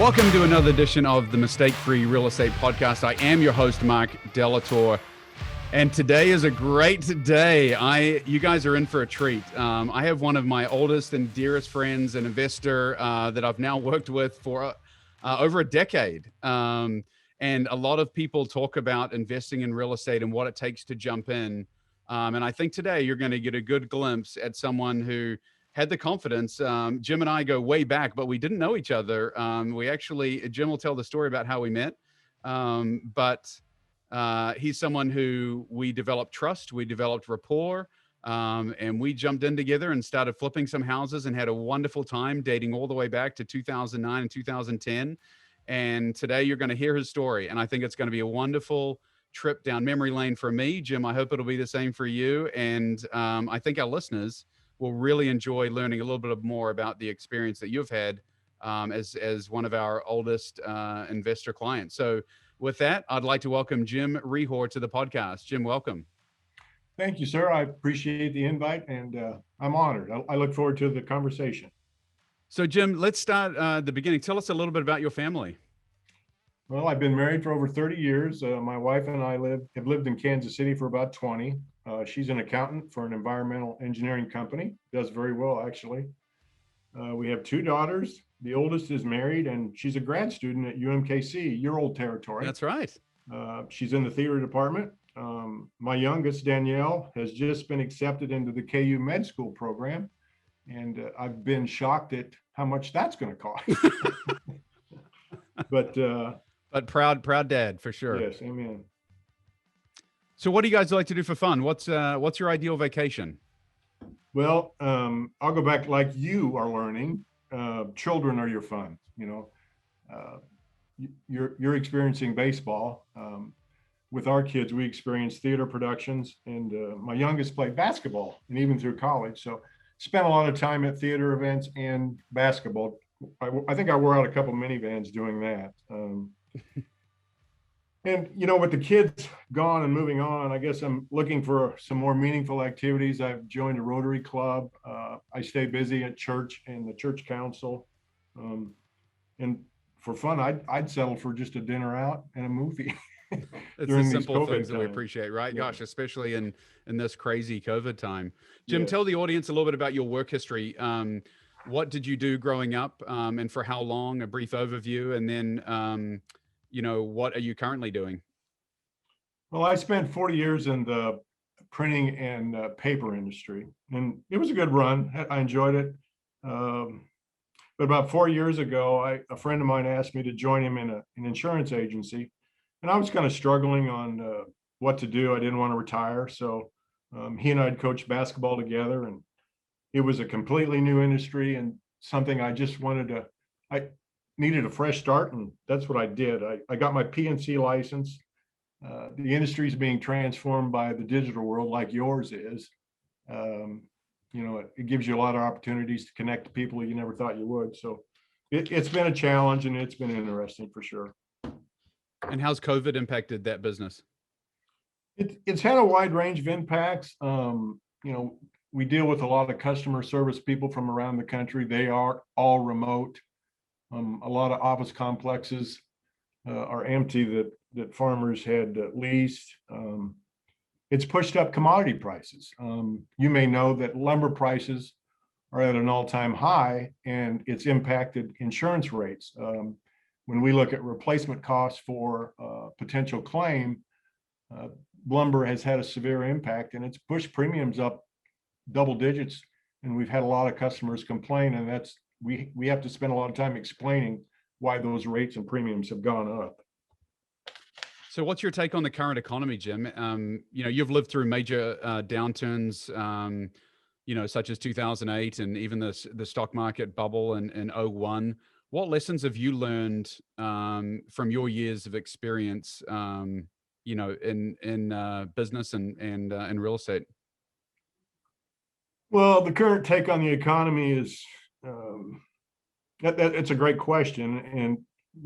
Welcome to another edition of the Mistake-Free Real Estate Podcast. I am your host, Marck, and today is a great day. You guys are in for a treat. I have one of my oldest and dearest friends, an investor that I've now worked with for over a decade. And a lot of people talk about investing in real estate and what it takes to jump in. And I think today you're going to get a good glimpse at someone who had the confidence. Jim and I go way back, but we didn't know each other. Jim will tell the story about how we met. But he's someone who we developed trust, we developed rapport, and we jumped in together and started flipping some houses and had a wonderful time dating all the way back to 2009 and 2010. And today you're going to hear his story. And I think it's going to be a wonderful trip down memory lane for me. Jim, I hope it'll be the same for you. And I think our listeners will really enjoy learning a little bit more about the experience that you've had as one of our oldest investor clients. So with that, I'd like to welcome Jim Rehor to the podcast. Jim, welcome. Thank you, sir. I appreciate the invite, and I'm honored. I look forward to the conversation. So Jim, let's start at the beginning. Tell us a little bit about your family. Well, I've been married for over 30 years. My wife and I have lived in Kansas City for about 20. She's an accountant for an environmental engineering company, does very well, actually. We have two daughters. The oldest is married, and she's a grad student at UMKC, your old territory. That's right. She's in the theater department. My youngest, Danielle, has just been accepted into the KU med school program, and I've been shocked at how much that's going to cost. But proud dad for sure. Yes, amen. So what do you guys like to do for fun? What's your ideal vacation? Well, I'll go back like you are learning. Children are your fun. You know, you're experiencing baseball. With our kids, we experience theater productions, and my youngest played basketball, and even through college. So spent a lot of time at theater events and basketball. I think I wore out a couple minivans doing that. And, you know, with the kids gone and moving on, I guess I'm looking for some more meaningful activities. I've joined a Rotary Club. I stay busy at church and the church council. And for fun, I'd settle for just a dinner out and a movie. It's the simple things that we appreciate, right? Yeah. Gosh, especially in this crazy COVID time. Jim, yes. Tell the audience a little bit about your work history. What did you do growing up, and for how long? A brief overview, and then what are you currently doing? Well, I spent 40 years in the printing and paper industry, and it was a good run. I enjoyed it. But about 4 years ago, a friend of mine asked me to join him in an insurance agency, and I was kind of struggling on what to do. I didn't want to retire, so he and I had coached basketball together, and it was a completely new industry and something I just I needed a fresh start, and that's what I did. I got my PNC license. The industry is being transformed by the digital world like yours is. It gives you a lot of opportunities to connect to people you never thought you would. So it's been a challenge, and it's been interesting for sure. And how's COVID impacted that business? It's had a wide range of impacts. We deal with a lot of customer service people from around the country. They are all remote. A lot of office complexes are empty that farmers had leased. It's pushed up commodity prices. You may know that lumber prices are at an all-time high, and it's impacted insurance rates. When we look at replacement costs for potential claim, lumber has had a severe impact, and it's pushed premiums up double digits. And we've had a lot of customers complain, and we have to spend a lot of time explaining why those rates and premiums have gone up. So what's your take on the current economy, Jim? You've lived through major downturns, such as 2008 and even the stock market bubble in 2001. What lessons have you learned from your years of experience, in business and in real estate? Well, the current take on the economy is it's a great question, and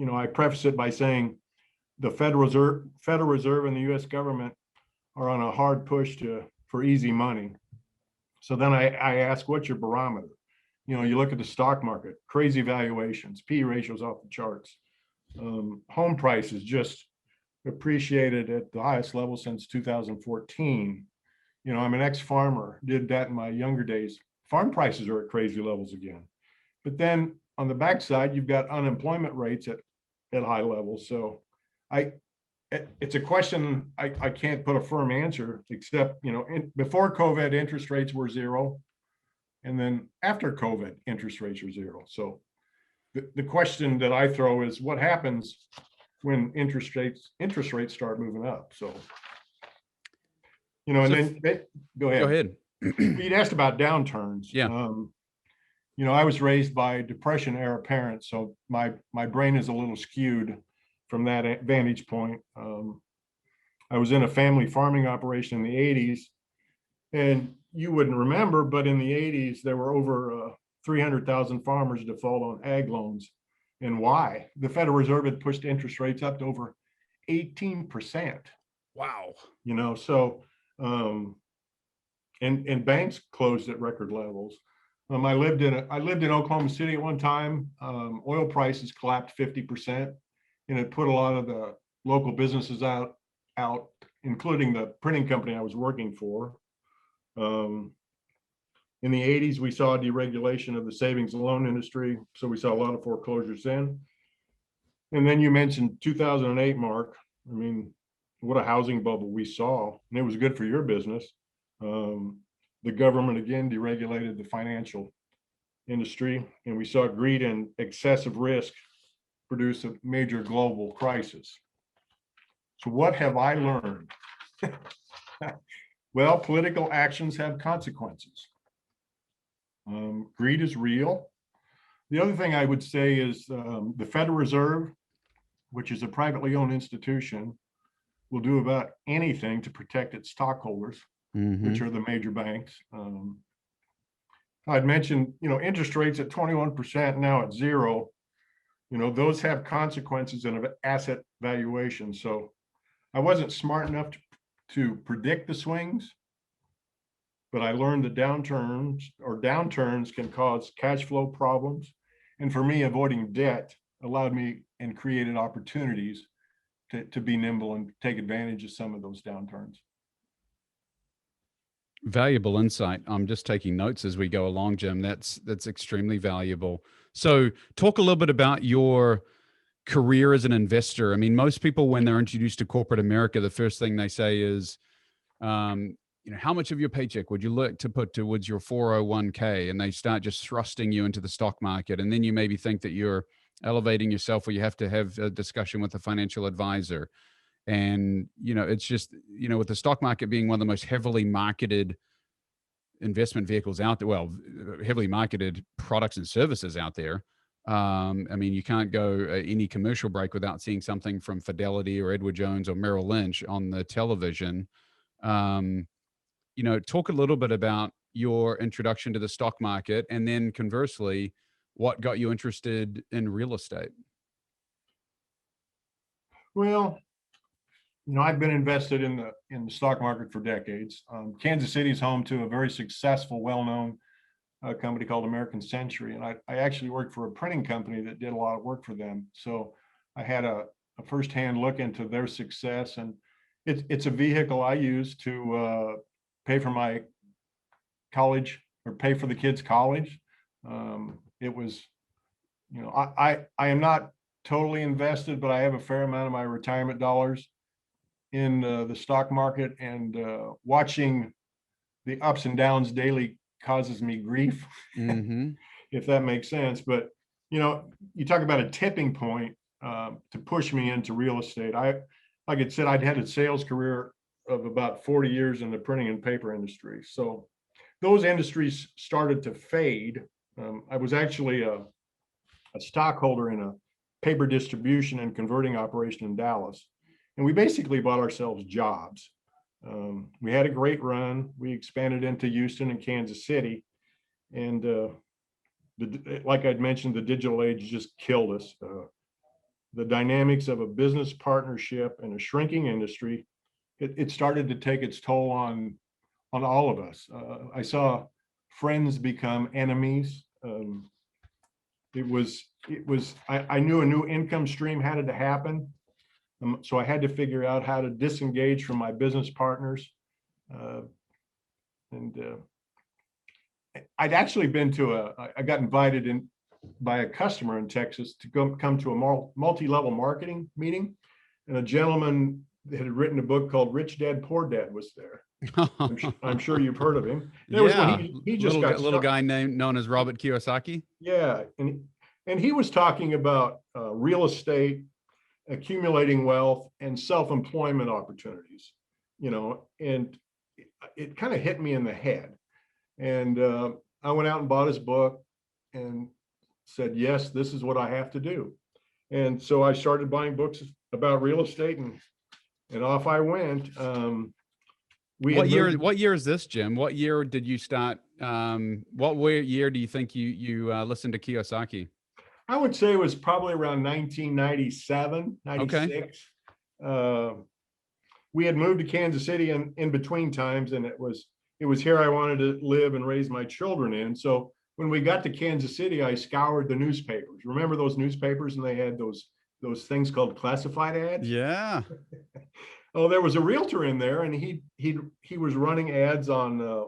I preface it by saying the Federal Reserve and the U.S. government are on a hard push for easy money. So then I ask, what's your barometer? you look at the stock market, crazy valuations, P ratios off the charts. Home prices just appreciated at the highest level since 2014. I'm an ex-farmer, did that in my younger days. Farm prices are at crazy levels again. But then on the backside, you've got unemployment rates at high levels. So it's a question I can't put a firm answer, except, before COVID, interest rates were zero. And then after COVID, interest rates are zero. So the question that I throw is, what happens when interest rates start moving up? So, and then go ahead. Go ahead. You'd asked about downturns. Yeah. I was raised by Depression era parents, so my brain is a little skewed from that vantage point. I was in a family farming operation in the 80s, and you wouldn't remember, but in the 80s, there were over 300,000 farmers default on ag loans. And why? The Federal Reserve had pushed interest rates up to over 18%. Wow. So, and banks closed at record levels. I lived in Oklahoma City at one time. Oil prices collapsed 50%, and it put a lot of the local businesses out, including the printing company I was working for. In the 80s, we saw deregulation of the savings and loan industry, so we saw a lot of foreclosures then. And then you mentioned 2008, Mark. I mean, what a housing bubble we saw, and it was good for your business. The government again deregulated the financial industry, and we saw greed and excessive risk produce a major global crisis. So what have I learned? Well, political actions have consequences. Greed is real. The other thing I would say is the Federal Reserve, which is a privately owned institution, will do about anything to protect its stockholders, which are the major banks. I'd mentioned, interest rates at 21%, now at zero. Those have consequences in asset valuation. So I wasn't smart enough to predict the swings, but I learned that downturns can cause cash flow problems. And for me, avoiding debt allowed me and created opportunities to be nimble and take advantage of some of those downturns. Valuable insight. I'm just taking notes as we go along, Jim. That's extremely valuable. So talk a little bit about your career as an investor. I mean, most people, when they're introduced to corporate America, the first thing they say is, how much of your paycheck would you look to put towards your 401k? And they start just thrusting you into the stock market. And then you maybe think that you're elevating yourself, or you have to have a discussion with a financial advisor. And, it's just, with the stock market being one of the most heavily marketed investment vehicles out there, well, heavily marketed products and services out there. I mean, you can't go any commercial break without seeing something from Fidelity or Edward Jones or Merrill Lynch on the television. Talk a little bit about your introduction to the stock market, and then conversely, what got you interested in real estate? Well, I've been invested in the stock market for decades. Kansas City is home to a very successful, well-known company called American Century, and I actually worked for a printing company that did a lot of work for them. So I had a firsthand look into their success, and it's a vehicle I use to pay for my college, or pay for the kids' college. It was, I am not totally invested, but I have a fair amount of my retirement dollars in the stock market, and watching the ups and downs daily causes me grief, if that makes sense. But, you talk about a tipping point to push me into real estate. Like I said, I'd had a sales career of about 40 years in the printing and paper industry. So those industries started to fade. I was actually a stockholder in a paper distribution and converting operation in Dallas. And we basically bought ourselves jobs. We had a great run. We expanded into Houston and Kansas City. And like I'd mentioned, the digital age just killed us. The dynamics of a business partnership in a shrinking industry, it started to take its toll on all of us. I saw friends become enemies. I knew a new income stream had to happen. So I had to figure out how to disengage from my business partners. I'd actually been to I got invited in by a customer in Texas to come to a multi-level marketing meeting. And a gentleman that had written a book called Rich Dad, Poor Dad was there. I'm sure you've heard of him. It was when he just got little guy known as Robert Kiyosaki. Yeah. And he was talking about real estate, accumulating wealth, and self-employment opportunities, and it kind of hit me in the head. And I went out and bought his book and said, yes, this is what I have to do. And so I started buying books about real estate, and off I went. What year is this, Jim? What year did you start? What year do you think you listened to Kiyosaki? I would say it was probably around 1997, 96. Okay. We had moved to Kansas City in between times, and it was here I wanted to live and raise my children in. So when we got to Kansas City, I scoured the newspapers. Remember those newspapers, and they had those things called classified ads? Yeah. Oh, there was a realtor in there, and he was running ads on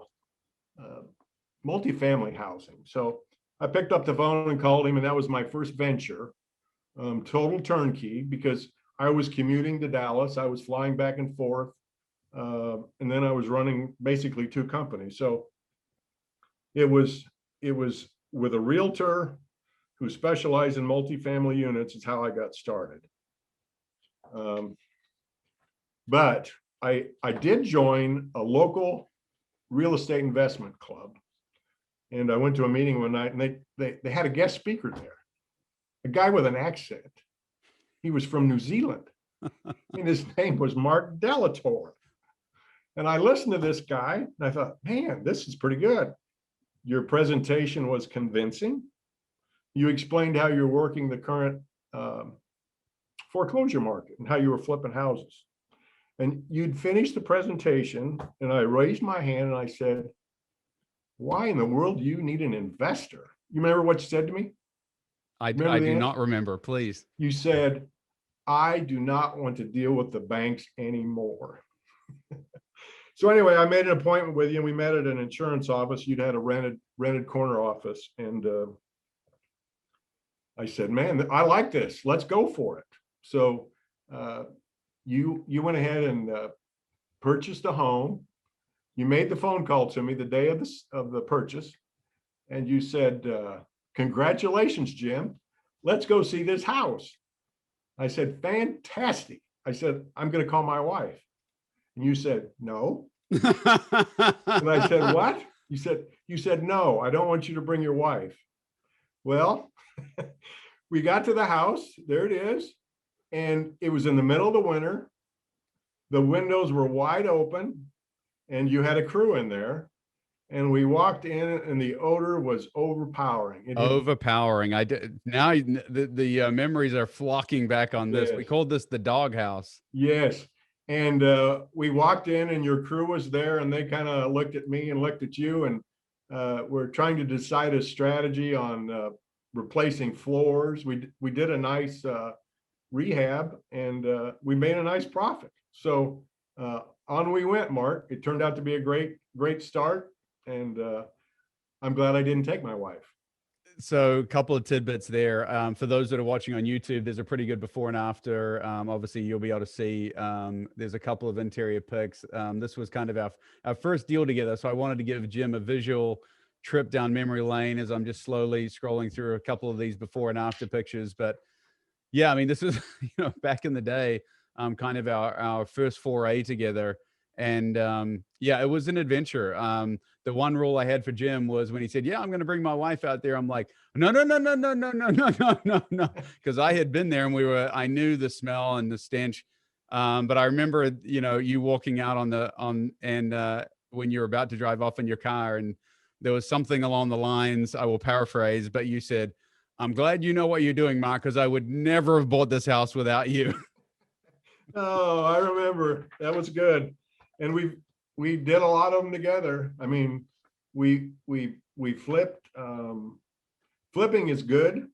multifamily housing. So I picked up the phone and called him, and that was my first venture, total turnkey, because I was commuting to Dallas. I was flying back and forth, and then I was running basically two companies. So it was with a realtor who specialized in multifamily units. Is how I got started. But I did join a local real estate investment club. And I went to a meeting one night, and they had a guest speaker there, a guy with an accent. He was from New Zealand, and his name was Marck Lautour. And I listened to this guy, and I thought, man, this is pretty good. Your presentation was convincing. You explained how you're working the current foreclosure market and how you were flipping houses. And you'd finished the presentation, and I raised my hand and I said, why in the world do you need an investor? You remember what you said to me? I do not remember, please. You said, I do not want to deal with the banks anymore. So anyway, I made an appointment with you, and we met at an insurance office. You'd had a rented corner office. And I said, man, I like this. Let's go for it. So you went ahead and purchased a home. You made the phone call to me the day of the purchase, and you said, congratulations, Jim. Let's go see this house. I said, fantastic. I said, I'm going to call my wife. And you said, no. And I said, what? You said, no, I don't want you to bring your wife. Well, we got to the house. There it is. And it was in the middle of the winter. The windows were wide open, and you had a crew in there. And we walked in, and the odor was overpowering. Overpowering. I did. Now the memories are flocking back on this. Yes. We called this the doghouse. Yes. And we walked in, and your crew was there, and they kind of looked at me and looked at you, and we're trying to decide a strategy on replacing floors. We did a nice rehab, and we made a nice profit. So on we went, Mark. It turned out to be a great start. And I'm glad I didn't take my wife. So a couple of tidbits there. For those that are watching on YouTube, there's a pretty good before and after. Obviously, you'll be able to see there's a couple of interior pics. This was kind of our first deal together. So I wanted to give Jim a visual trip down memory lane as I'm just slowly scrolling through a couple of these before and after pictures. But yeah, I mean, this is, back in the day, kind of our first foray together. And yeah, it was an adventure. The one rule I had for Jim was when he said, yeah, I'm going to bring my wife out there. I'm like, no. Cause I had been there, and I knew the smell and the stench. But I remember, you walking out when you were about to drive off in your car, and there was something along the lines, I will paraphrase, but you said, I'm glad you know what you're doing, Mark, cause I would never have bought this house without you. Oh, I remember. That was good. And we did a lot of them together. I mean, we flipped flipping is good,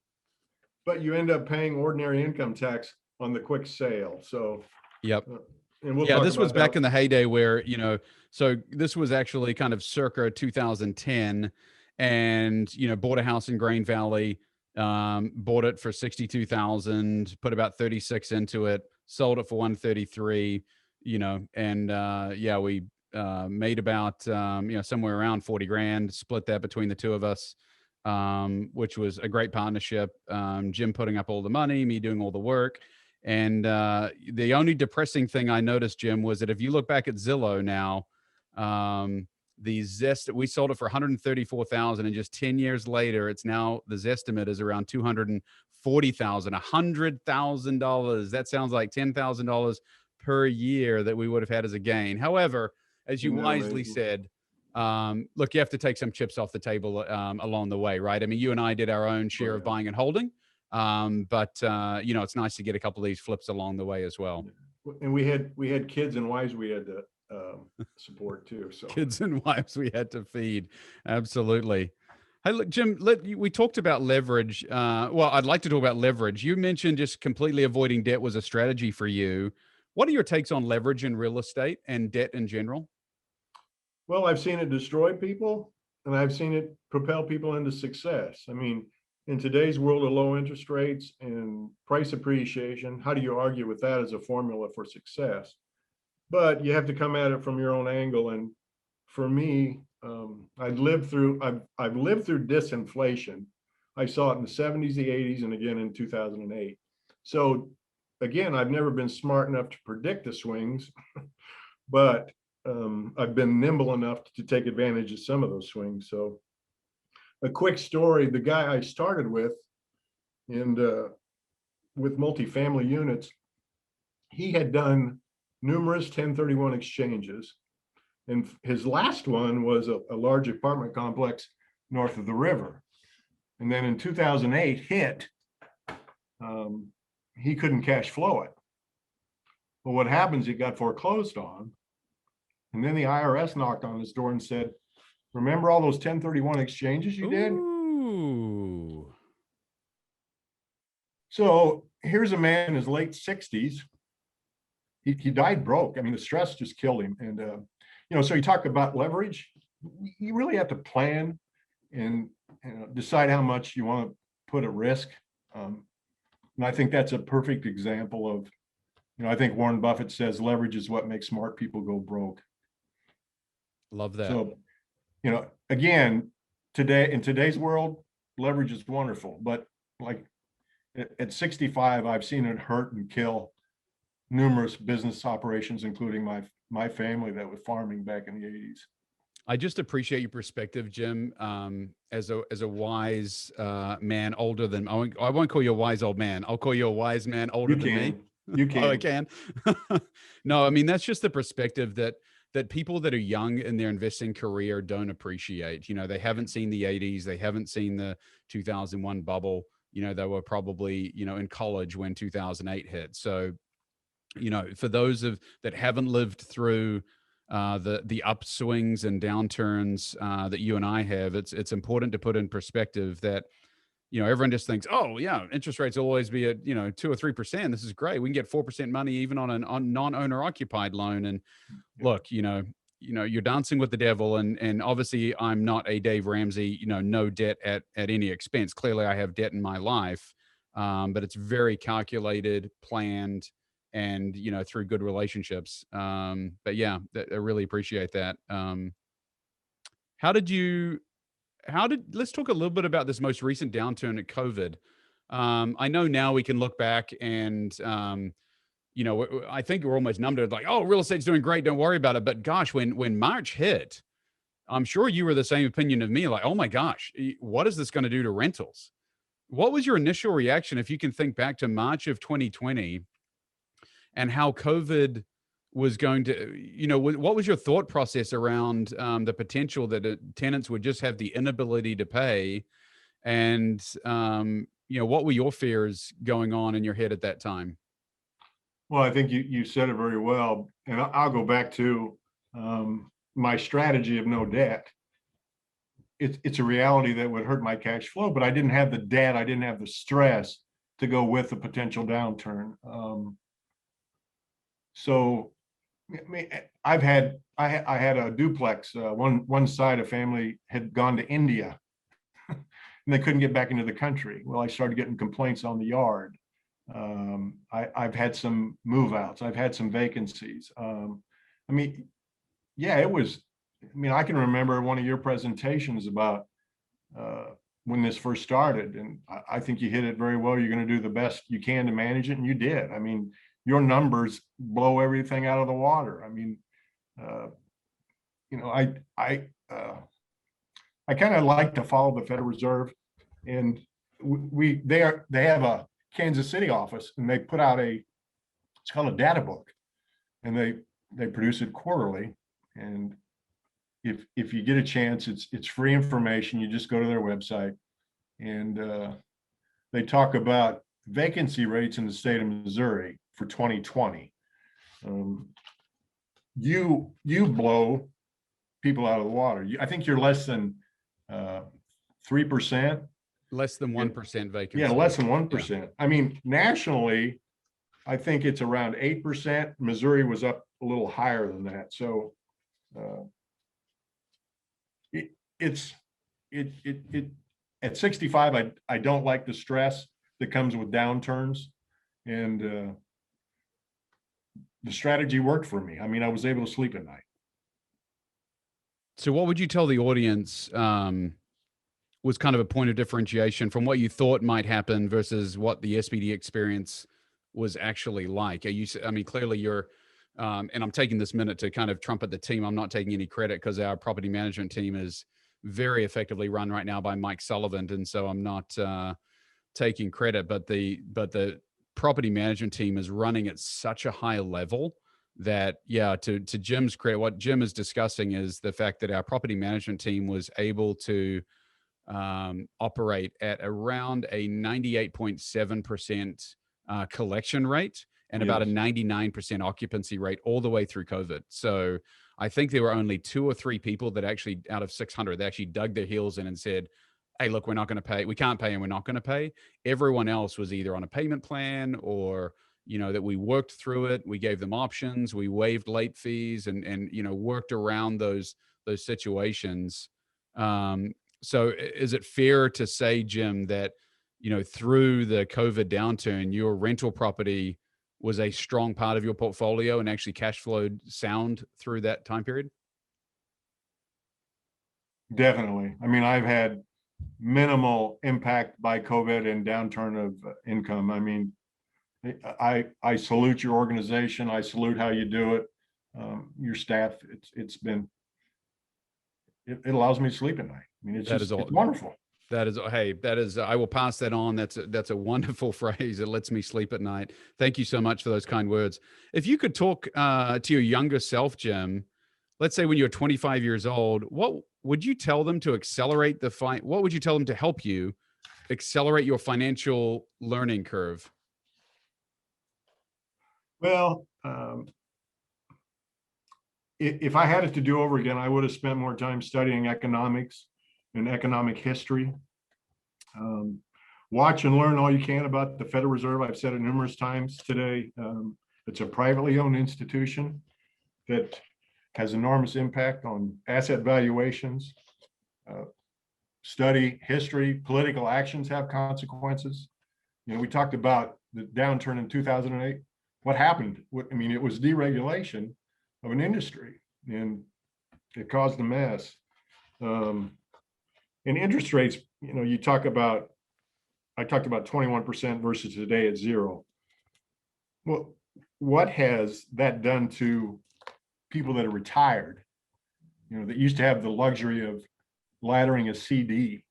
but you end up paying ordinary income tax on the quick sale. So, Yep. And we'll Yeah, talk this was about back that. in the heyday where, so this was actually kind of circa 2010, and, bought a house in Grain Valley, bought it for 62,000, put about 36 into it, sold it for 133, and, yeah, we, made about, somewhere around 40 grand, split that between the two of us, which was a great partnership. Jim putting up all the money, me doing all the work. And the only depressing thing I noticed, Jim, was that if you look back at Zillow now, the Zest, we sold it for 134,000, and just 10 years later, it's now, the Zestimate is around 240,000, $100,000. That sounds like $10,000 per year that we would have had as a gain. However, as you wisely said, look, you have to take some chips off the table along the way, right? I mean, you and I did our own share of buying and holding. But it's nice to get a couple of these flips along the way as well. And we had kids and wives we had to support too. So kids and wives we had to feed. Absolutely. Hey, look, Jim, we talked about leverage. Well, I'd like to talk about leverage. You mentioned just completely avoiding debt was a strategy for you. What are your takes on leverage in real estate and debt in general? Well, I've seen it destroy people, and I've seen it propel people into success. I mean, in today's world of low interest rates and price appreciation, how do you argue with that as a formula for success? But you have to come at it from your own angle. And for me, I've lived through disinflation. I saw it in the 70s, the 80s, and again in 2008. So again, I've never been smart enough to predict the swings, but I've been nimble enough to take advantage of some of those swings. So a quick story, the guy I started with and with multifamily units, he had done numerous 1031 exchanges. And his last one was a large apartment complex north of the river. And then in 2008 hit, he couldn't cash flow it. Well, what happens, it got foreclosed on. And then the IRS knocked on his door and said, remember all those 1031 exchanges you did? Ooh. So here's a man in his late 60s. He died broke. I mean, the stress just killed him. And, so you talk about leverage. You really have to plan and decide how much you want to put at risk. And I think that's a perfect example of, I think Warren Buffett says leverage is what makes smart people go broke. Love that. So, again, in today's world, leverage is wonderful, but like at 65, I've seen it hurt and kill numerous business operations, including my family that was farming back in the 80s. I just appreciate your perspective, Jim. As a wise man older than, I won't call you a wise old man. I'll call you a wise man older than me. You can. Oh, I can. No, I mean, that's just the perspective that people that are young in their investing career don't appreciate. They haven't seen the 80s. They haven't seen the 2001 bubble. They were probably, in college when 2008 hit. So, for those that haven't lived through the upswings and downturns that you and I have, it's important to put in perspective that, everyone just thinks, oh yeah, interest rates will always be at 2 or 3%. This is great. We can get 4% money even on a non-owner occupied loan. And look, you're dancing with the devil. And obviously I'm not a Dave Ramsey, no debt at any expense. Clearly I have debt in my life, but it's very calculated, planned, and through good relationships. But yeah, I really appreciate that. Let's talk a little bit about this most recent downturn at COVID. I know now we can look back and I think we're almost numb to it, like, oh, real estate's doing great, don't worry about it. But gosh, when March hit, I'm sure you were the same opinion of me, like, oh my gosh, what is this going to do to rentals? What was your initial reaction, if you can think back to March of 2020 and how COVID was going to, what was your thought process around the potential that tenants would just have the inability to pay? And, what were your fears going on in your head at that time? Well, I think you said it very well. And I'll go back to my strategy of no debt. it's a reality that would hurt my cash flow, but I didn't have the debt. I didn't have the stress to go with the potential downturn. So I mean, I had a duplex. One side of family had gone to India and they couldn't get back into the country. Well, I started getting complaints on the yard. I've had some move outs. I've had some vacancies. I mean, yeah, it was. I mean, I can remember one of your presentations about when this first started, and I think you hit it very well. You're going to do the best you can to manage it, and you did. I mean, your numbers blow everything out of the water. I mean, you know, I kind of like to follow the Federal Reserve, and they have a Kansas City office, and they put out it's called a data book, and they produce it quarterly. And if you get a chance, it's free information. You just go to their website, and they talk about vacancy rates in the state of Missouri for 2020. You blow people out of the water. I think you're less than 3%. Less than 1% vacancy. Yeah, less than 1%. Yeah. I mean, nationally, I think it's around 8%. Missouri was up a little higher than that. So it at 65, I don't like the stress that comes with downturns, and the strategy worked for me. I mean, I was able to sleep at night. So what would you tell the audience was kind of a point of differentiation from what you thought might happen versus what the SBD experience was actually like? I mean, clearly you're, and I'm taking this minute to kind of trumpet the team. I'm not taking any credit because our property management team is very effectively run right now by Mike Sullivan. And so I'm not taking credit, but the property management team is running at such a high level that, yeah, to Jim's credit, what Jim is discussing is the fact that our property management team was able to operate at around a 98.7% collection rate and about a 99% occupancy rate all the way through COVID. So I think there were only 2 or 3 people that actually, out of 600, they actually dug their heels in and said, hey, look, we're not going to pay. We can't pay and we're not going to pay. Everyone else was either on a payment plan or, you know, that we worked through it. We gave them options. We waived late fees and you know, worked around those situations. So is it fair to say, Jim, that, you know, through the COVID downturn, your rental property was a strong part of your portfolio and actually cash flowed sound through that time period? Definitely. I mean, I've had minimal impact by COVID and downturn of income. I mean, I salute your organization. I salute how you do it. Your staff, it allows me to sleep at night. I mean, it's wonderful. I will pass that on. That's a wonderful phrase. It lets me sleep at night. Thank you so much for those kind words. If you could talk to your younger self, Jim, let's say when you're 25 years old, what would you tell them to accelerate what would you tell them to help you accelerate your financial learning curve? Well, if I had it to do over again, I would have spent more time studying economics and economic history. Watch and learn all you can about the Federal Reserve. I've said it numerous times today. It's a privately owned institution that has enormous impact on asset valuations. Study history. Political actions have consequences. You know, we talked about the downturn in 2008. What happened? I mean, it was deregulation of an industry, and it caused a mess. And interest rates, you know, I talked about 21% versus today at 0. Well, what has that done to people that are retired, you know, that used to have the luxury of laddering a CD?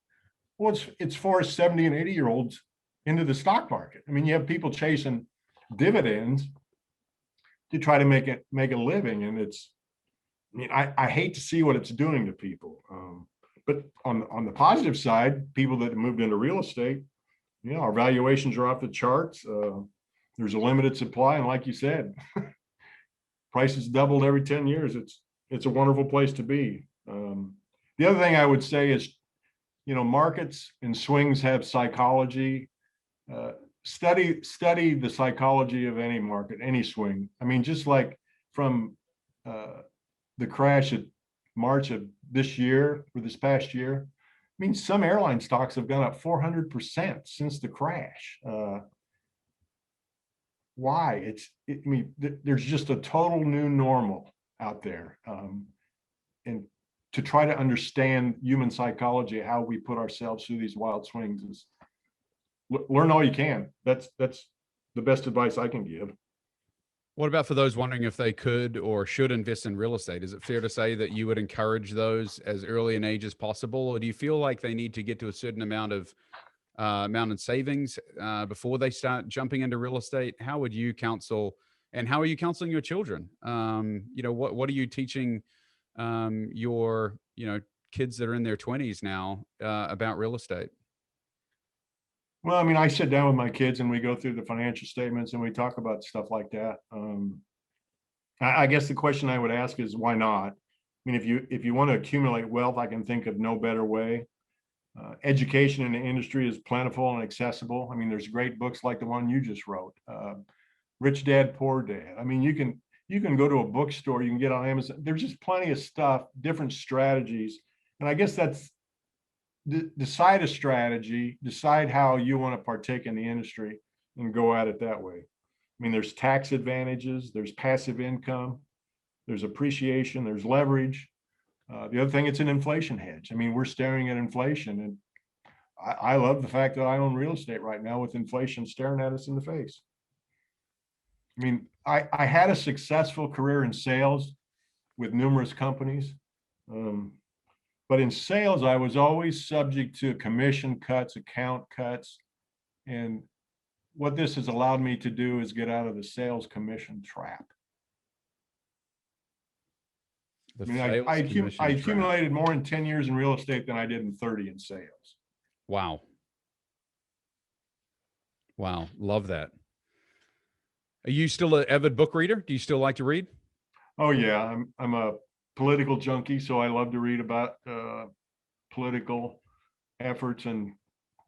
Well, it's forced 70 and 80-year-olds into the stock market. I mean, you have people chasing dividends to try to make a living, and I hate to see what it's doing to people. But on the positive side, people that have moved into real estate, you know, our valuations are off the charts. There's a limited supply, and like you said, prices doubled every 10 years. It's a wonderful place to be. The other thing I would say is, markets and swings have psychology. Study the psychology of any market, any swing. I mean, just like from the crash at March of this year, or this past year, I mean, some airline stocks have gone up 400% since the crash. Why? There's just a total new normal out there. And to try to understand human psychology, how we put ourselves through these wild swings, is learn all you can. That's the best advice I can give. What about for those wondering if they could or should invest in real estate? Is it fair to say that you would encourage those as early an age as possible, or do you feel like they need to get to a certain amount in savings before they start jumping into real estate? How would you counsel, and how are you counseling your children? What are you teaching your kids that are in their 20s now about real estate? Well, I mean, I sit down with my kids and we go through the financial statements and we talk about stuff like that. I guess the question I would ask is, why not? I mean, if you want to accumulate wealth, I can think of no better way. Education in the industry is plentiful and accessible. I mean, there's great books like the one you just wrote, Rich Dad, Poor Dad. I mean, you can go to a bookstore, you can get on Amazon. There's just plenty of stuff, different strategies. And I guess that's decide a strategy, decide how you want to partake in the industry and go at it that way. I mean, there's tax advantages, there's passive income, there's appreciation, there's leverage. The other thing, it's an inflation hedge. I mean, we're staring at inflation, and I love the fact that I own real estate right now with inflation staring at us in the face. I mean, I had a successful career in sales with numerous companies. But in sales, I was always subject to commission cuts, account cuts. And what this has allowed me to do is get out of the sales commission trap. I accumulated more in 10 years in real estate than I did in 30 in sales. Wow. Love that. Are you still an avid book reader? Do you still like to read? Oh yeah, I'm a political junkie, so I love to read about political efforts and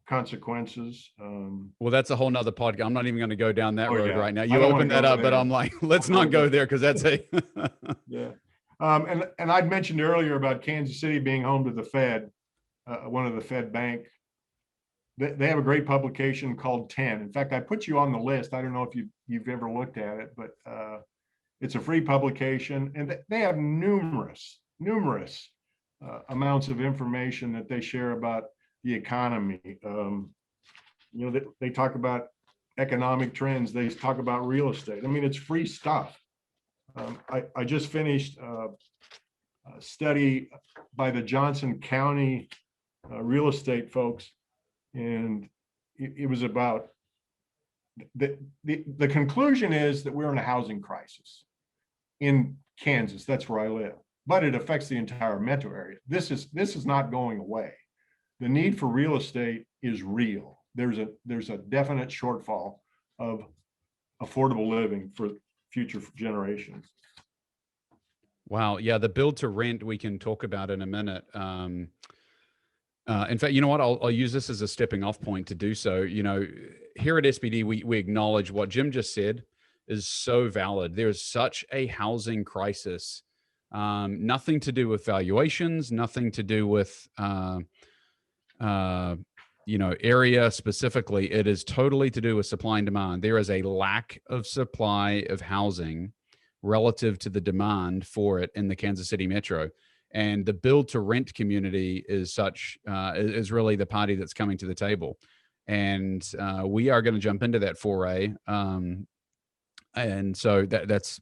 consequences. Well, that's a whole nother podcast. I'm not even going to go down that road right now. You open that up, but I'm like, let's not go there, because that's a yeah. And I'd mentioned earlier about Kansas City being home to the Fed, one of the Fed bank. They have a great publication called 10. In fact, I put you on the list. I don't know if you've ever looked at it, but it's a free publication, and they have numerous amounts of information that they share about the economy. They talk about economic trends. They talk about real estate. I mean, it's free stuff. I just finished a study by the Johnson County real estate folks, and it was about the conclusion is that we're in a housing crisis in Kansas. That's where I live, but it affects the entire metro area. This is not going away. The need for real estate is real. There's a definite shortfall of affordable living for future generations. Wow. Yeah. The build to rent we can talk about in a minute. In fact, you know what? I'll use this as a stepping off point to do so. Here at SBD, we acknowledge what Jim just said is so valid. There's such a housing crisis. Nothing to do with valuations, nothing to do with, area specifically. It is totally to do with supply and demand. There is a lack of supply of housing relative to the demand for it in the Kansas City metro. And the build to rent community is really the party that's coming to the table. And we are going to jump into that foray. And so that's,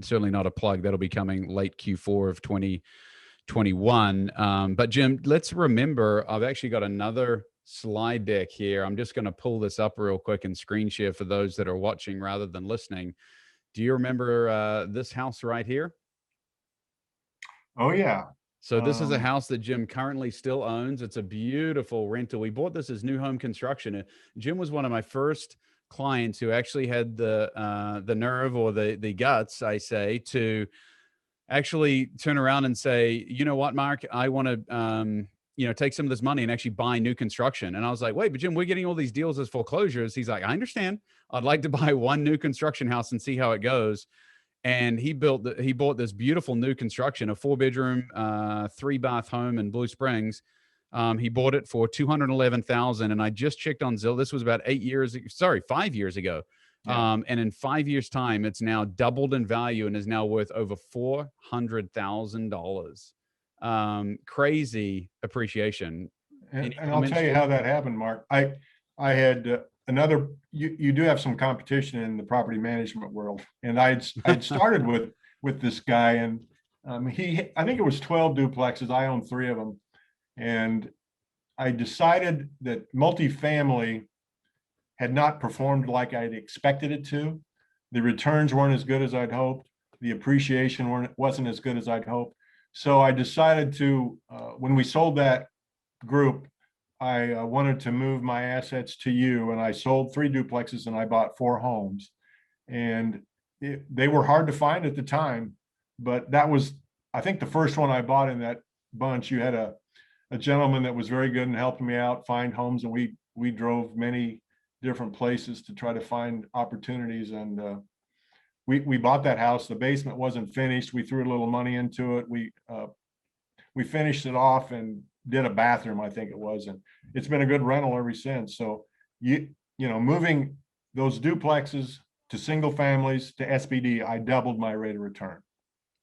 certainly not a plug. That'll be coming late Q4 of 2021. But Jim, let's remember, I've actually got another slide deck here. I'm just going to pull this up real quick and screen share for those that are watching rather than listening. Do you remember this house right here? Oh yeah. So this is a house that Jim currently still owns. It's a beautiful rental. We bought this as new home construction. Jim was one of my first clients who actually had the nerve or the guts, I say, to actually turn around and say, you know what, Mark, I want to, take some of this money and actually buy new construction. And I was like, wait, but Jim, we're getting all these deals as foreclosures. He's like, I understand. I'd like to buy one new construction house and see how it goes. And he bought this beautiful new construction, a 4-bedroom, 3-bath home in Blue Springs. He bought it for $211,000, and I just checked on Zillow. This was about 5 years ago. Yeah. And in 5 years' time, it's now doubled in value and is now worth over $400,000. Crazy appreciation. And I'll tell you how that happened, Mark. I had you do have some competition in the property management world, and I'd started with this guy, and I think it was 12 duplexes. I own 3 of them, and I decided that multifamily had not performed like I'd expected it to. The returns weren't as good as I'd hoped. The appreciation wasn't as good as I'd hoped. So I decided to, when we sold that group, I wanted to move my assets to you, and I sold 3 duplexes and I bought 4 homes. And they were hard to find at the time, but that was, I think, the first one I bought in that bunch. You had a gentleman that was very good and helped me out find homes, and we drove many different places to try to find opportunities. And we bought that house. The basement wasn't finished. We threw a little money into it. We finished it off and did a bathroom, I think it was, and it's been a good rental ever since. So moving those duplexes to single families to SBD, I doubled my rate of return.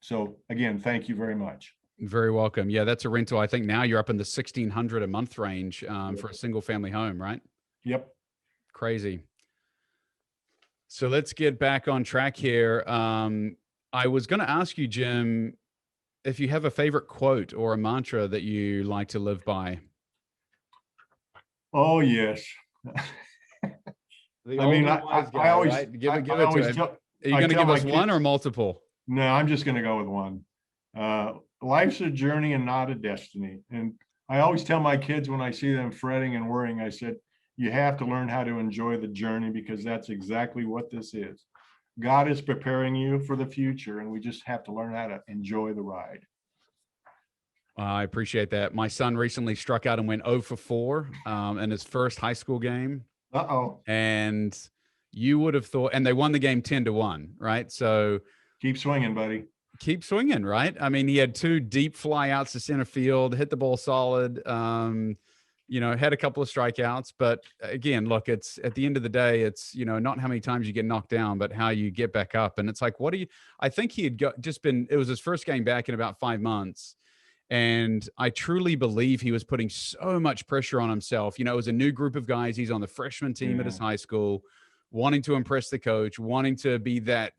So again, thank you very much. Very welcome. Yeah, that's a rental. I think now you're up in the $1,600 a month range for a single family home, right? Yep. Crazy. So let's get back on track here. I was going to ask you, Jim, if you have a favorite quote or a mantra that you like to live by. Oh, yes. I always, right? Give it to him. Are you going to give us one or multiple? No, I'm just going to go with one. Life's a journey and not a destiny. And I always tell my kids when I see them fretting and worrying, I said, you have to learn how to enjoy the journey, because that's exactly what this is. God is preparing you for the future, and we just have to learn how to enjoy the ride. I appreciate that. My son recently struck out and went 0 for 4 in his first high school game. Uh-oh. And you would have thought, and they won the game 10-1, right? So keep swinging, buddy. Keep swinging, right? I mean, he had 2 deep fly outs to center field, hit the ball solid, had a couple of strikeouts. But again, look, it's at the end of the day, it's, not how many times you get knocked down, but how you get back up. And it's like, I think he had it was his first game back in about 5 months. And I truly believe he was putting so much pressure on himself. It was a new group of guys. He's on the freshman team at his high school, wanting to impress the coach, wanting to be that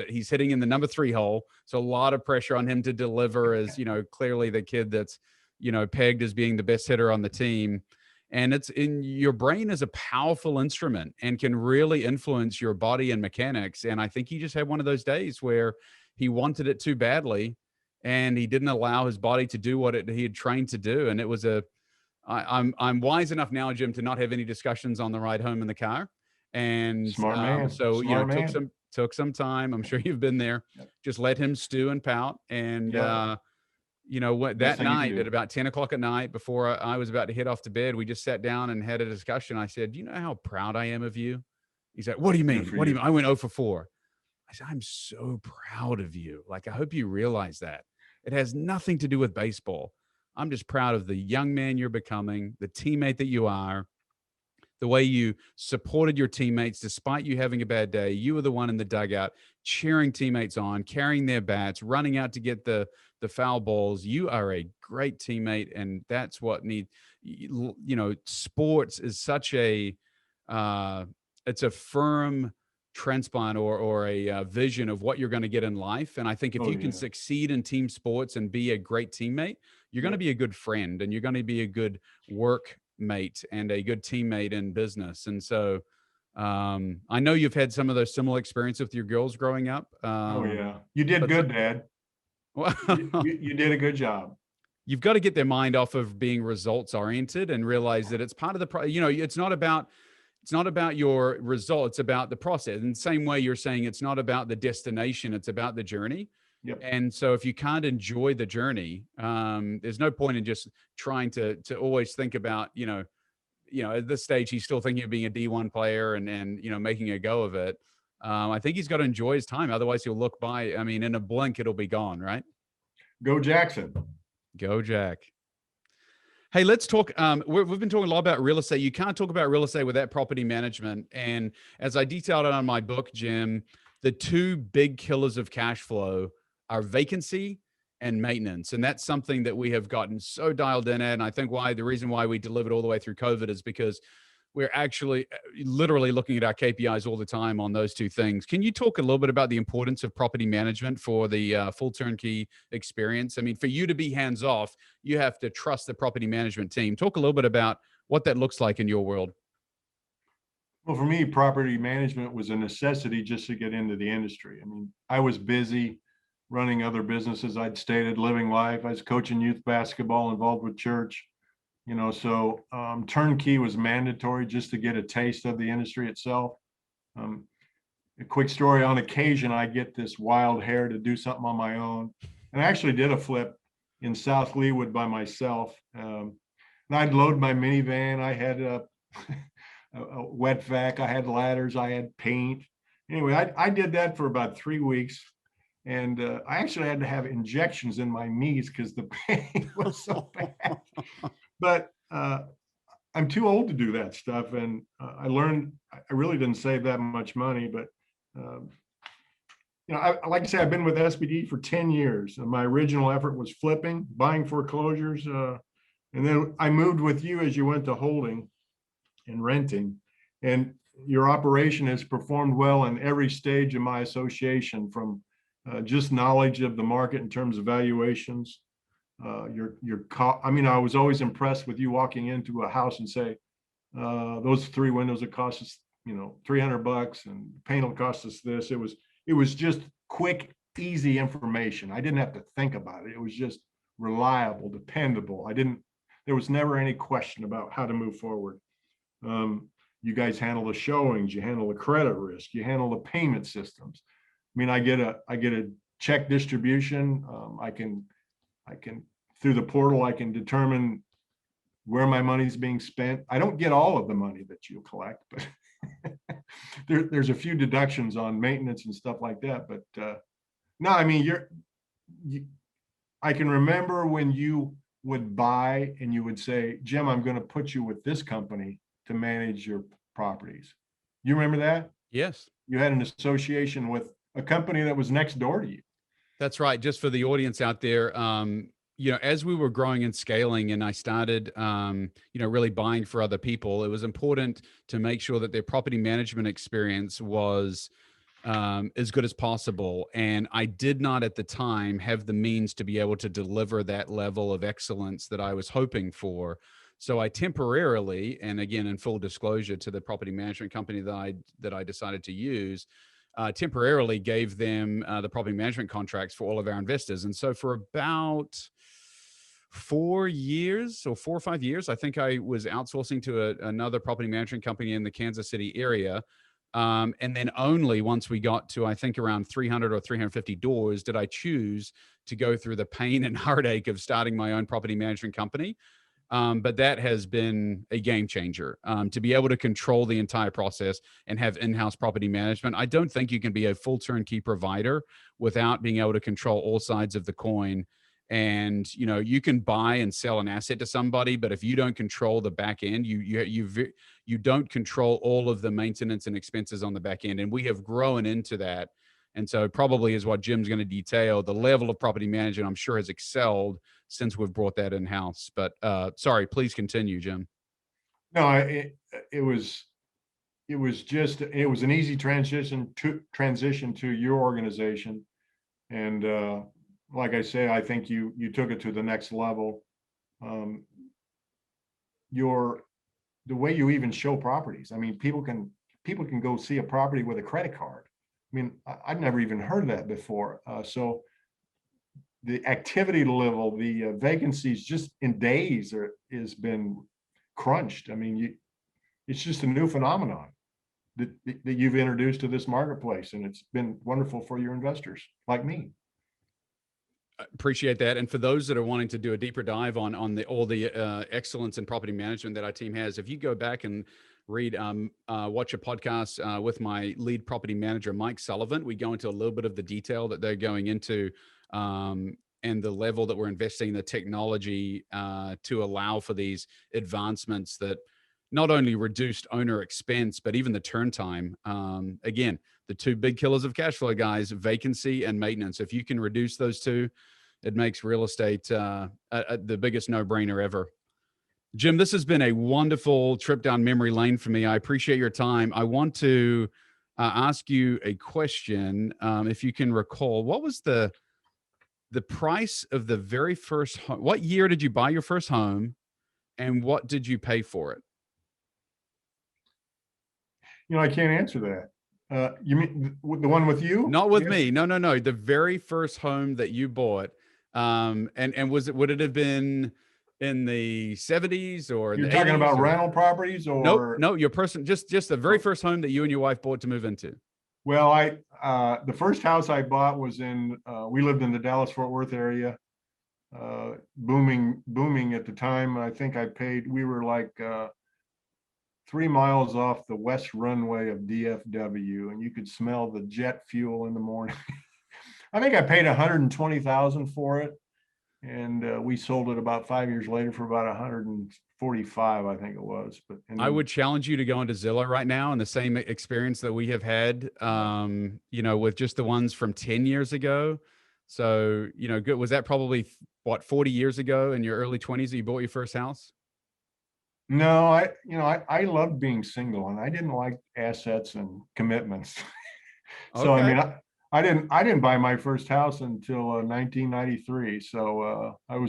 he's hitting in the number 3 hole. So a lot of pressure on him to deliver as, clearly the kid that's, pegged as being the best hitter on the team. And your brain is a powerful instrument and can really influence your body and mechanics. And I think he just had one of those days where he wanted it too badly, and he didn't allow his body to do what he had trained to do. And it was I'm wise enough now, Jim, to not have any discussions on the ride home in the car. And smart man. So, smart man. took some time. I'm sure you've been there. Yep. Just let him stew and pout. And, that night at about 10 o'clock at night, before I was about to head off to bed, we just sat down and had a discussion. I said, you know how proud I am of you? He's like, what do you mean? What do you mean? I went 0 for 4. I said, I'm so proud of you. Like, I hope you realize that. It has nothing to do with baseball. I'm just proud of the young man you're becoming, the teammate that you are, the way you supported your teammates despite you having a bad day. You were the one in the dugout cheering teammates on, carrying their bats, running out to get the foul balls. You are a great teammate, and that's what sports is such a it's a firm transplant or a vision of what you're going to get in life. And I think if you can succeed in team sports and be a great teammate, you're going to be a good friend, and you're going to be a good workmate and a good teammate in business. And so I know you've had some of those similar experiences with your girls growing up. You did good, Dad. You did a good job. You've got to get their mind off of being results oriented and realize that it's part of the it's not about your result. It's about the process. In the same way you're saying it's not about the destination, it's about the journey. Yep. And so if you can't enjoy the journey, there's no point in just trying to always think about, at this stage, he's still thinking of being a D1 player and making a go of it. I think he's got to enjoy his time. Otherwise he'll look by, I mean, in a blink, it'll be gone, right? Go Jackson. Go Jack. Hey, let's talk. We've been talking a lot about real estate. You can't talk about real estate without property management. And as I detailed it on my book, Jim, the two big killers of cash flow are vacancy and maintenance. And that's something that we have gotten so dialed in at. And I think the reason why we delivered all the way through COVID is because we're actually literally looking at our KPIs all the time on those two things. Can you talk a little bit about the importance of property management for the full turnkey experience? I mean, for you to be hands off, you have to trust the property management team. Talk a little bit about what that looks like in your world. Well, for me, property management was a necessity just to get into the industry. I mean, I was busy running other businesses. I'd stated living life. I was coaching youth basketball, involved with church. So turnkey was mandatory just to get a taste of the industry itself. A quick story: on occasion, I get this wild hair to do something on my own, and I actually did a flip in South Leawood by myself. And I'd load my minivan. I had a wet vac. I had ladders. I had paint. Anyway, I did that for about 3 weeks. And I actually had to have injections in my knees because the pain was so bad. But I'm too old to do that stuff. And I learned I really didn't save that much money. But, like I say, I've been with SBD for 10 years. And my original effort was flipping, buying foreclosures. And then I moved with you as you went to holding and renting. And your operation has performed well in every stage of my association, from just knowledge of the market in terms of valuations. I mean, I was always impressed with you walking into a house and say, those 3 windows, it cost us, $300, and paint will cost us this. It was just quick, easy information. I didn't have to think about it. It was just reliable, dependable. There was never any question about how to move forward. You guys handle the showings, you handle the credit risk, you handle the payment systems. I mean, I get a check distribution. I can through the portal, I can determine where my money is being spent. I don't get all of the money that you collect, but there's a few deductions on maintenance and stuff like that. But no, I mean, I can remember when you would buy and you would say, Jim, I'm going to put you with this company to manage your properties. You remember that? Yes. You had an association with a company that was next door to you. That's right. Just for the audience out there, as we were growing and scaling and I started, really buying for other people, it was important to make sure that their property management experience was as good as possible. And I did not at the time have the means to be able to deliver that level of excellence that I was hoping for. So I temporarily, and again, in full disclosure to the property management company that I decided to use, temporarily gave them the property management contracts for all of our investors. And so for about 4 years or 4 or 5 years, I think I was outsourcing to another property management company in the Kansas City area. And then only once we got to, I think, around 300 or 350 doors did I choose to go through the pain and heartache of starting my own property management company. But that has been a game changer, to be able to control the entire process and have in-house property management. I don't think you can be a full turnkey provider without being able to control all sides of the coin. And, you can buy and sell an asset to somebody, but if you don't control the back end, you don't control all of the maintenance and expenses on the back end. And we have grown into that. And so it probably is what Jim's going to detail. The level of property management, I'm sure, has excelled since we've brought that in-house. But sorry, please continue, Jim. No, it was an easy transition to your organization. And like I say, I think you took it to the next level. The way you even show properties. I mean, people can go see a property with a credit card. I mean, I'd never even heard of that before. So the activity level, the vacancies just in days has been crunched. I mean, it's just a new phenomenon that you've introduced to this marketplace, and it's been wonderful for your investors like me. Appreciate that. And for those that are wanting to do a deeper dive on all the excellence in property management that our team has, if you go back and watch a podcast with my lead property manager, Mike Sullivan, we go into a little bit of the detail that they're going into, and the level that we're investing in the technology to allow for these advancements that not only reduced owner expense, but even the turn time. Again, the two big killers of cash flow, guys: vacancy and maintenance. If you can reduce those two, it makes real estate the biggest no-brainer ever. Jim, this has been a wonderful trip down memory lane for me. I appreciate your time. I want to ask you a question. If you can recall, what was the price of the very first home? What year did you buy your first home, and what did you pay for it? I can't answer that. You mean the one with you? Not with me. No. The very first home that you bought. And would it have been in the 70s or you're talking about rental properties or no, your person, just the very first home that you and your wife bought to move into? Well, the first house I bought was we lived in the Dallas-Fort Worth area, booming at the time. I think we were like 3 miles off the west runway of DFW, and you could smell the jet fuel in the morning. I think I paid $120,000 for it, and we sold it about 5 years later for about 145, I think it was. But I would challenge you to go into Zillow right now, and the same experience that we have had, with just the ones from 10 years ago. So, good. Was that probably 40 years ago in your early 20s that you bought your first house? No, I loved being single, and I didn't like assets and commitments. So, Okay. I didn't buy my first house until 1993. So I've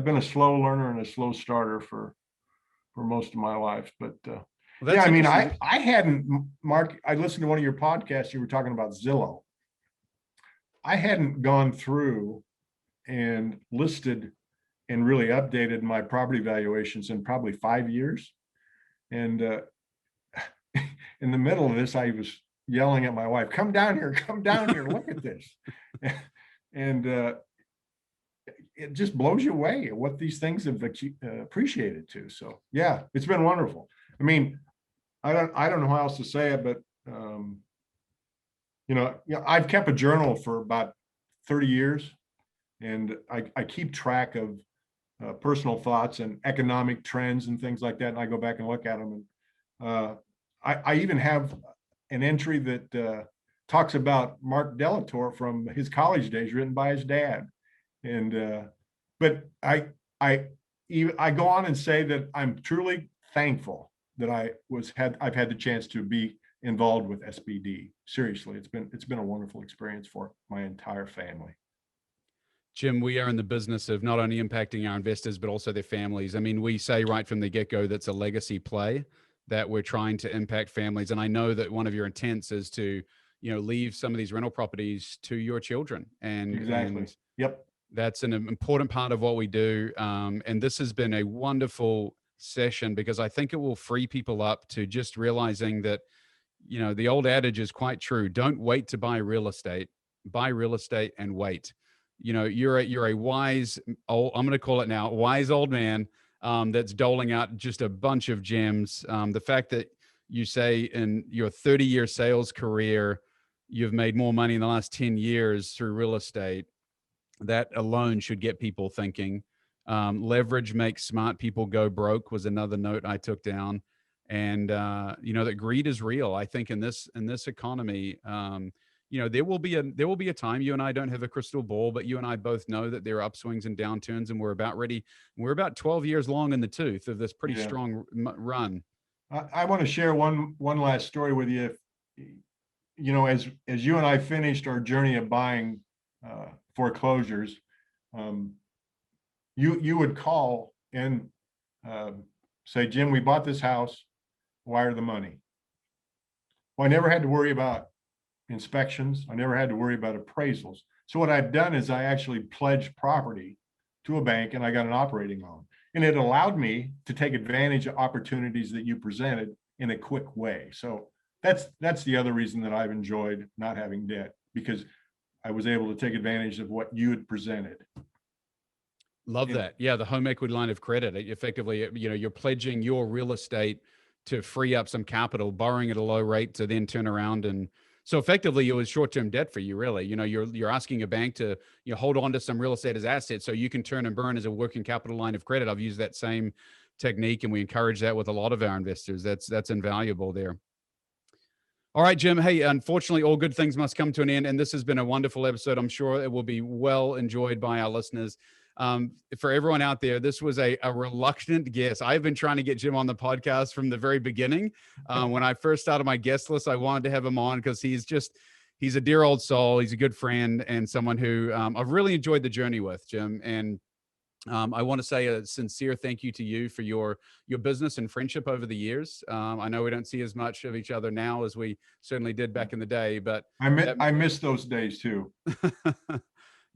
been a slow learner and a slow starter for most of my life. But Well, yeah, I hadn't, Mark, I listened to one of your podcasts. You were talking about Zillow. I hadn't gone through and listed and really updated my property valuations in probably 5 years. And in the middle of this, I was yelling at my wife, come down here, look at this. And it just blows you away at what these things have appreciated to. So yeah, it's been wonderful. I mean, I don't know how else to say it, but I've kept a journal for about 30 years, and I keep track of personal thoughts and economic trends and things like that. And I go back and look at them. And I even have an entry that talks about Marck Lautour from his college days, written by his dad. And but I go on and say that I'm truly thankful that I've had the chance to be involved with SBD. Seriously, it's been a wonderful experience for my entire family. Jim, we are in the business of not only impacting our investors, but also their families. I mean, we say right from the get-go that's a legacy play, that we're trying to impact families. And I know that one of your intents is to, leave some of these rental properties to your children. And exactly. Yep. That's an important part of what we do. And this has been a wonderful session, because I think it will free people up to just realizing that, the old adage is quite true. Don't wait to buy real estate and wait. You're a wise old, I'm going to call it now, wise old man that's doling out just a bunch of gems. The fact that you say in your 30-year sales career, you've made more money in the last 10 years through real estate, that alone should get people thinking. Leverage makes smart people go broke was another note I took down. And, that greed is real. I think in this economy, there will be a time, you and I don't have a crystal ball, but you and I both know that there are upswings and downturns, and we're about 12 years long in the tooth of this pretty strong run. I want to share one last story with you. As you and I finished our journey of buying foreclosures, you would call and say, Jim, we bought this house, wire the money. Well, I never had to worry about inspections. I never had to worry about appraisals. So what I've done is I actually pledged property to a bank, and I got an operating loan. And it allowed me to take advantage of opportunities that you presented in a quick way. So that's the other reason that I've enjoyed not having debt, because I was able to take advantage of what you had presented. Love that. Yeah, the home equity line of credit. Effectively, you're pledging your real estate to free up some capital, borrowing at a low rate to then turn around. And so effectively it was short-term debt for you, really. You're asking a bank to hold on to some real estate as assets so you can turn and burn as a working capital line of credit. I've used that same technique, and we encourage that with a lot of our investors. That's invaluable there. All right, Jim. Hey, unfortunately, all good things must come to an end, and this has been a wonderful episode. I'm sure it will be well enjoyed by our listeners. For everyone out there, this was a reluctant guest. I've been trying to get Jim on the podcast from the very beginning. When I first started my guest list, I wanted to have him on because he's a dear old soul. He's a good friend and someone who I've really enjoyed the journey with, Jim. And I want to say a sincere thank you to you for your business and friendship over the years. I know we don't see as much of each other now as we certainly did back in the day, but I miss those days too.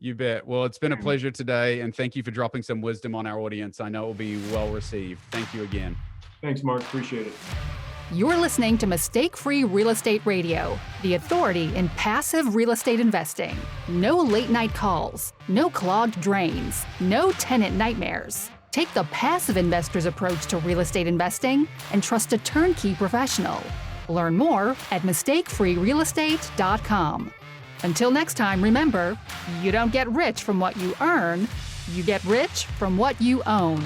You bet. Well, it's been a pleasure today, and thank you for dropping some wisdom on our audience. I know it will be well received. Thank you again. Thanks, Mark. Appreciate it. You're listening to Mistake-Free Real Estate Radio, the authority in passive real estate investing. No late-night calls, no clogged drains, no tenant nightmares. Take the passive investor's approach to real estate investing and trust a turnkey professional. Learn more at mistakefreerealestate.com. Until next time, remember, you don't get rich from what you earn, you get rich from what you own.